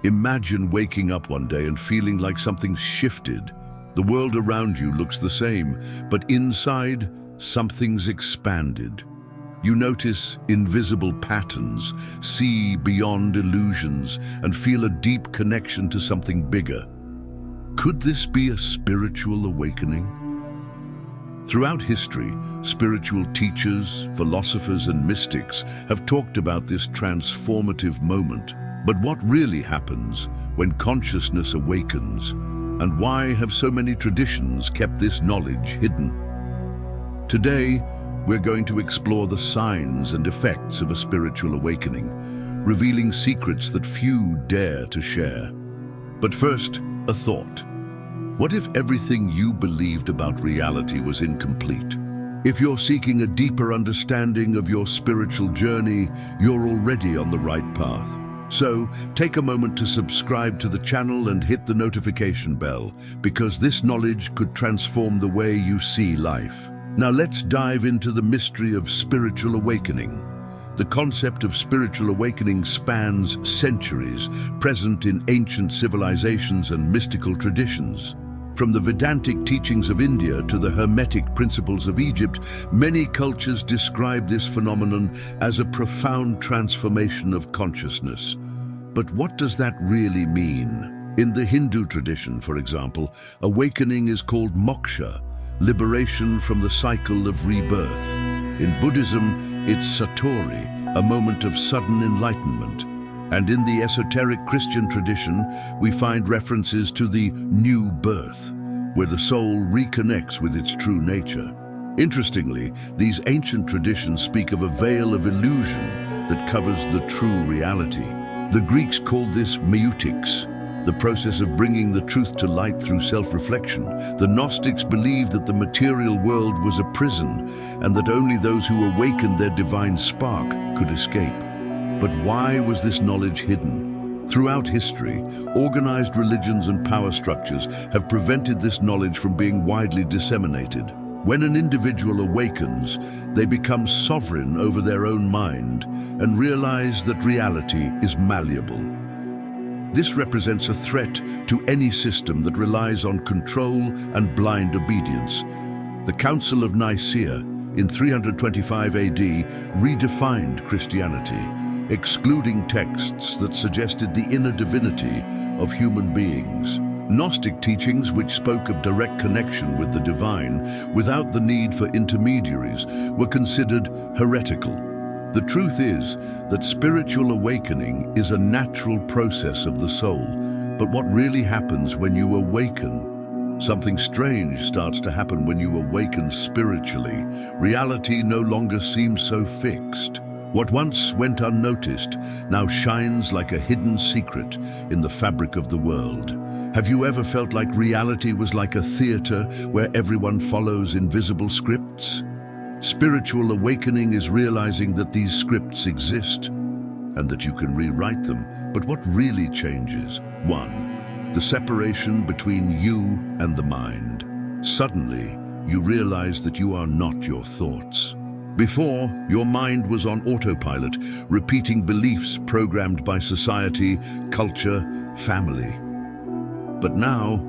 Imagine waking up one day and feeling like something's shifted. The world around you looks the same, but inside, something's expanded. You notice invisible patterns, see beyond illusions, and feel a deep connection to something bigger. Could this be a spiritual awakening? Throughout history, spiritual teachers, philosophers, and mystics have talked about this transformative moment. But what really happens when consciousness awakens? And why have so many traditions kept this knowledge hidden? Today, we're going to explore the signs and effects of a spiritual awakening, revealing secrets that few dare to share. But first, a thought. What if everything you believed about reality was incomplete? If you're seeking a deeper understanding of your spiritual journey, you're already on the right path. So, take a moment to subscribe to the channel and hit the notification bell, because this knowledge could transform the way you see life. Now let's dive into the mystery of spiritual awakening. The concept of spiritual awakening spans centuries, present in ancient civilizations and mystical traditions. From the Vedantic teachings of India to the Hermetic principles of Egypt, many cultures describe this phenomenon as a profound transformation of consciousness. But what does that really mean? In the Hindu tradition, for example, awakening is called moksha, liberation from the cycle of rebirth. In Buddhism, it's satori, a moment of sudden enlightenment. And in the esoteric Christian tradition, we find references to the new birth, where the soul reconnects with its true nature. Interestingly, these ancient traditions speak of a veil of illusion that covers the true reality. The Greeks called this meutics, the process of bringing the truth to light through self-reflection. The Gnostics believed that the material world was a prison and that only those who awakened their divine spark could escape. But why was this knowledge hidden? Throughout history, organized religions and power structures have prevented this knowledge from being widely disseminated. When an individual awakens, they become sovereign over their own mind and realize that reality is malleable. This represents a threat to any system that relies on control and blind obedience. The Council of Nicaea in 325 AD redefined Christianity, excluding texts that suggested the inner divinity of human beings. Gnostic teachings, which spoke of direct connection with the divine without the need for intermediaries, were considered heretical. The truth is that spiritual awakening is a natural process of the soul. But what really happens when you awaken? Something strange starts to happen when you awaken spiritually. Reality no longer seems so fixed. What once went unnoticed now shines like a hidden secret in the fabric of the world. Have you ever felt like reality was like a theater where everyone follows invisible scripts? Spiritual awakening is realizing that these scripts exist and that you can rewrite them. But what really changes? 1. The separation between you and the mind. Suddenly, you realize that you are not your thoughts. Before, your mind was on autopilot, repeating beliefs programmed by society, culture, family. But now,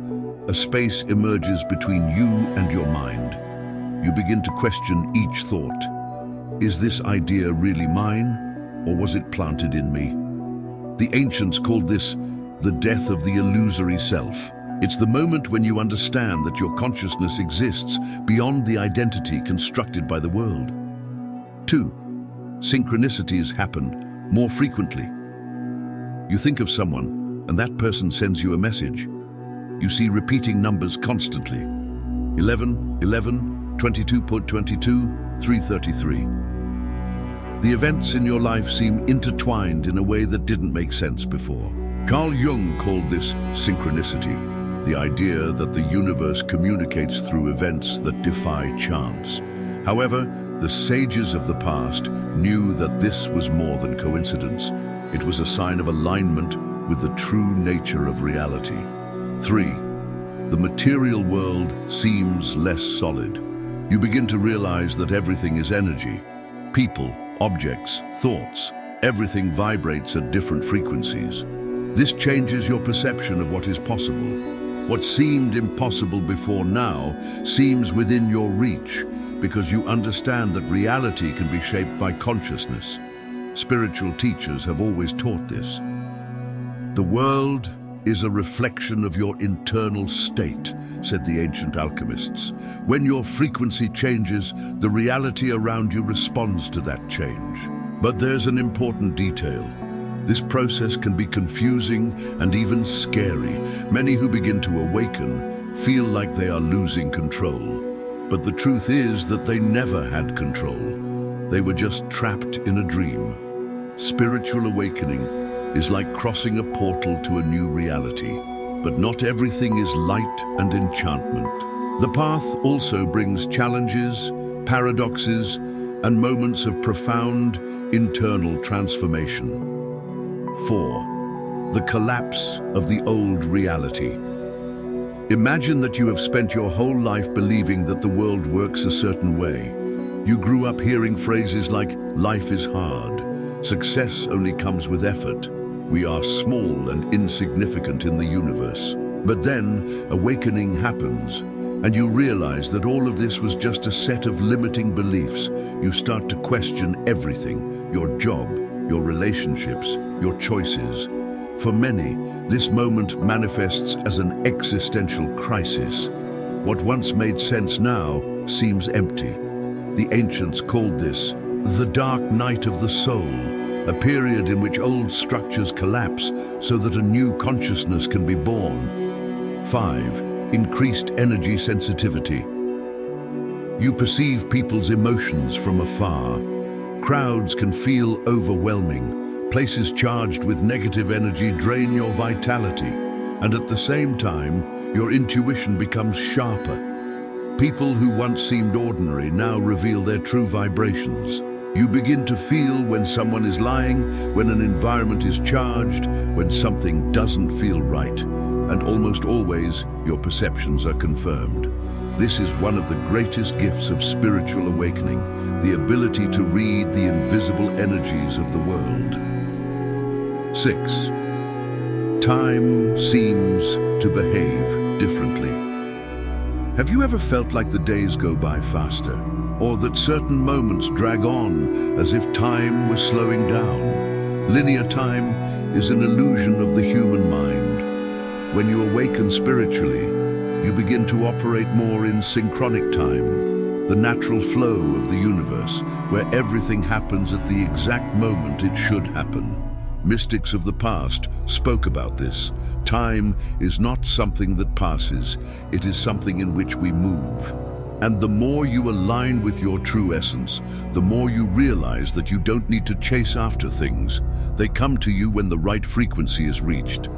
a space emerges between you and your mind. You begin to question each thought. Is this idea really mine, or was it planted in me? The ancients called this the death of the illusory self. It's the moment when you understand that your consciousness exists beyond the identity constructed by the world. 2. Synchronicities happen more frequently. You think of someone, and that person sends you a message. You see repeating numbers constantly. 11, 11, 22.22, 333. The events in your life seem intertwined in a way that didn't make sense before. Carl Jung called this synchronicity, the idea that the universe communicates through events that defy chance. However, the sages of the past knew that this was more than coincidence. It was a sign of alignment with the true nature of reality. 3. The material world seems less solid. You begin to realize that everything is energy. People, objects, thoughts, everything vibrates at different frequencies. This changes your perception of what is possible. What seemed impossible before now seems within your reach because you understand that reality can be shaped by consciousness. Spiritual teachers have always taught this. The world is a reflection of your internal state, said the ancient alchemists. When your frequency changes, the reality around you responds to that change. But there's an important detail. This process can be confusing and even scary. Many who begin to awaken feel like they are losing control. But the truth is that they never had control. They were just trapped in a dream. Spiritual awakening is like crossing a portal to a new reality. But not everything is light and enchantment. The path also brings challenges, paradoxes, and moments of profound internal transformation. 4. The collapse of the old reality. Imagine that you have spent your whole life believing that the world works a certain way. You grew up hearing phrases like, "Life is hard," "Success only comes with effort," "We are small and insignificant in the universe." But then, awakening happens, and you realize that all of this was just a set of limiting beliefs. You start to question everything: your job, your relationships, your choices. For many, this moment manifests as an existential crisis. What once made sense now seems empty. The ancients called this the dark night of the soul, a period in which old structures collapse so that a new consciousness can be born. 5. Increased energy sensitivity. You perceive people's emotions from afar. Crowds can feel overwhelming. Places charged with negative energy drain your vitality, and at the same time, your intuition becomes sharper. People who once seemed ordinary now reveal their true vibrations. You begin to feel when someone is lying, when an environment is charged, when something doesn't feel right, and almost always your perceptions are confirmed. This is one of the greatest gifts of spiritual awakening, the ability to read the invisible energies of the world. 6. Time seems to behave differently. Have you ever felt like the days go by faster, or that certain moments drag on as if time was slowing down? Linear time is an illusion of the human mind. When you awaken spiritually, you begin to operate more in synchronic time, the natural flow of the universe, where everything happens at the exact moment it should happen. Mystics of the past spoke about this. Time is not something that passes, it is something in which we move. And the more you align with your true essence, the more you realize that you don't need to chase after things. They come to you when the right frequency is reached.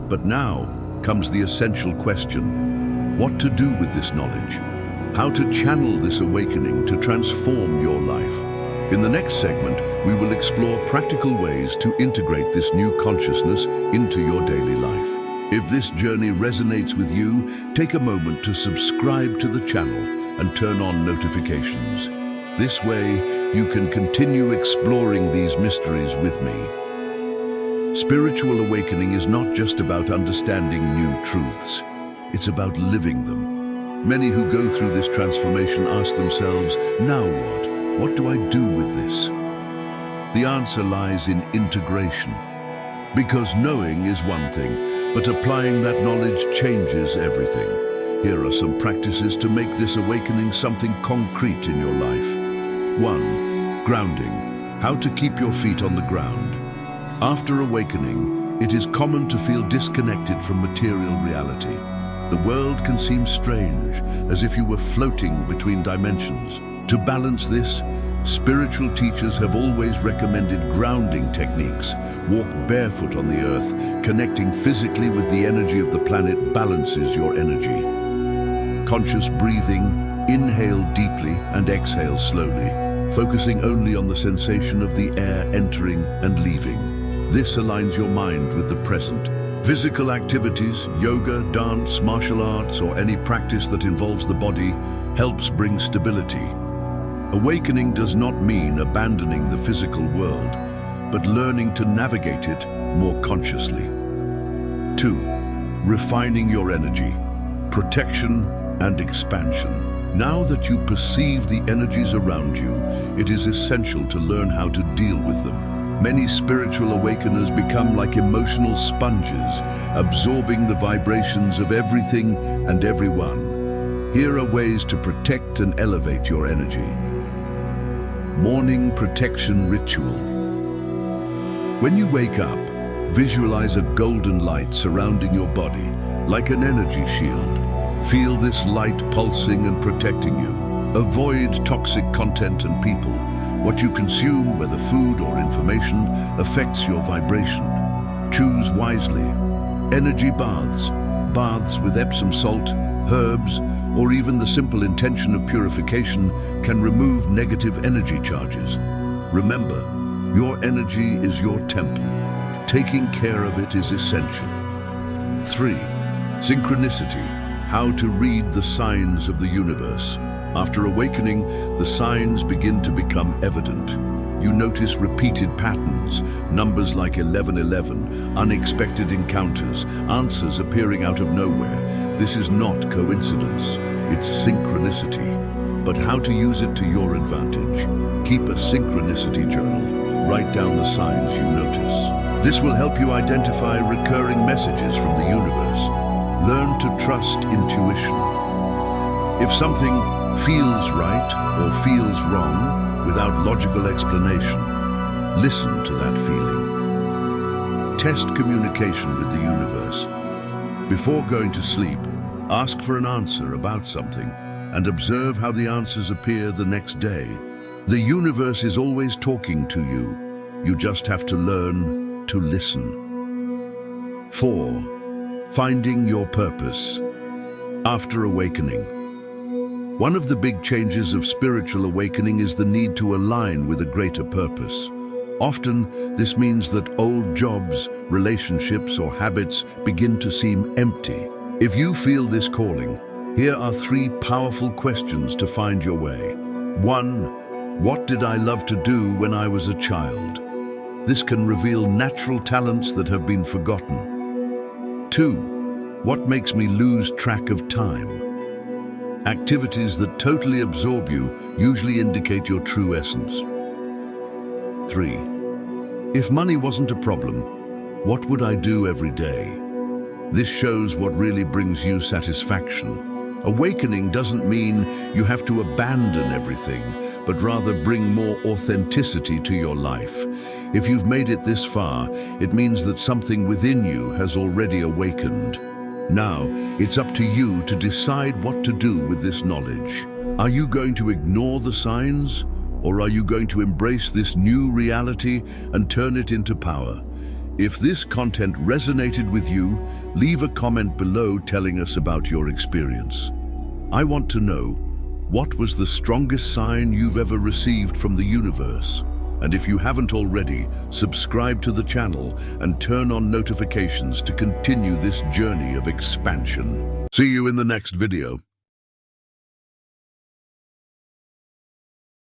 But now comes the essential question: what to do with this knowledge? How to channel this awakening to transform your life? In the next segment, we will explore practical ways to integrate this new consciousness into your daily life. If this journey resonates with you, take a moment to subscribe to the channel and turn on notifications. This way, you can continue exploring these mysteries with me. Spiritual awakening is not just about understanding new truths, it's about living them. Many who go through this transformation ask themselves, now what? What do I do with this? The answer lies in integration. Because knowing is one thing, but applying that knowledge changes everything. Here are some practices to make this awakening something concrete in your life. 1. Grounding. How to keep your feet on the ground. After awakening, it is common to feel disconnected from material reality. The world can seem strange, as if you were floating between dimensions. To balance this, spiritual teachers have always recommended grounding techniques. Walk barefoot on the earth. Connecting physically with the energy of the planet balances your energy. Conscious breathing, inhale deeply and exhale slowly, focusing only on the sensation of the air entering and leaving. This aligns your mind with the present. Physical activities, yoga, dance, martial arts, or any practice that involves the body helps bring stability. Awakening does not mean abandoning the physical world, but learning to navigate it more consciously. 2. Refining your energy, protection and expansion. Now that you perceive the energies around you, it is essential to learn how to deal with them. Many spiritual awakeners become like emotional sponges, absorbing the vibrations of everything and everyone. Here are ways to protect and elevate your energy. Morning protection ritual. When you wake up, visualize a golden light surrounding your body, like an energy shield. Feel this light pulsing and protecting you. Avoid toxic content and people. What you consume, whether food or information, affects your vibration. Choose wisely. Energy baths. Baths with Epsom salt, herbs, or even the simple intention of purification can remove negative energy charges. Remember, your energy is your temple. Taking care of it is essential. 3. Synchronicity. How to read the signs of the universe. After awakening, the signs begin to become evident. You notice repeated patterns, numbers like 1111, unexpected encounters, answers appearing out of nowhere. This is not coincidence, it's synchronicity. But how to use it to your advantage? Keep a synchronicity journal. Write down the signs you notice. This will help you identify recurring messages from the universe. Learn to trust intuition. If something feels right or feels wrong without logical explanation, listen to that feeling. Test communication with the universe. Before going to sleep, ask for an answer about something and observe how the answers appear the next day. The universe is always talking to you. You just have to learn to listen. 4. Finding your purpose. After awakening. One of the big changes of spiritual awakening is the need to align with a greater purpose. Often, this means that old jobs, relationships, or habits begin to seem empty. If you feel this calling, here are 3 powerful questions to find your way. 1. What did I love to do when I was a child? This can reveal natural talents that have been forgotten. 2. What makes me lose track of time? Activities that totally absorb you usually indicate your true essence. 3. If money wasn't a problem, what would I do every day? This shows what really brings you satisfaction. Awakening doesn't mean you have to abandon everything, but rather bring more authenticity to your life. If you've made it this far, it means that something within you has already awakened. Now, it's up to you to decide what to do with this knowledge. Are you going to ignore the signs, or are you going to embrace this new reality and turn it into power? If this content resonated with you, leave a comment below telling us about your experience. I want to know, what was the strongest sign you've ever received from the universe? And if you haven't already, subscribe to the channel and turn on notifications to continue this journey of expansion. See you in the next video.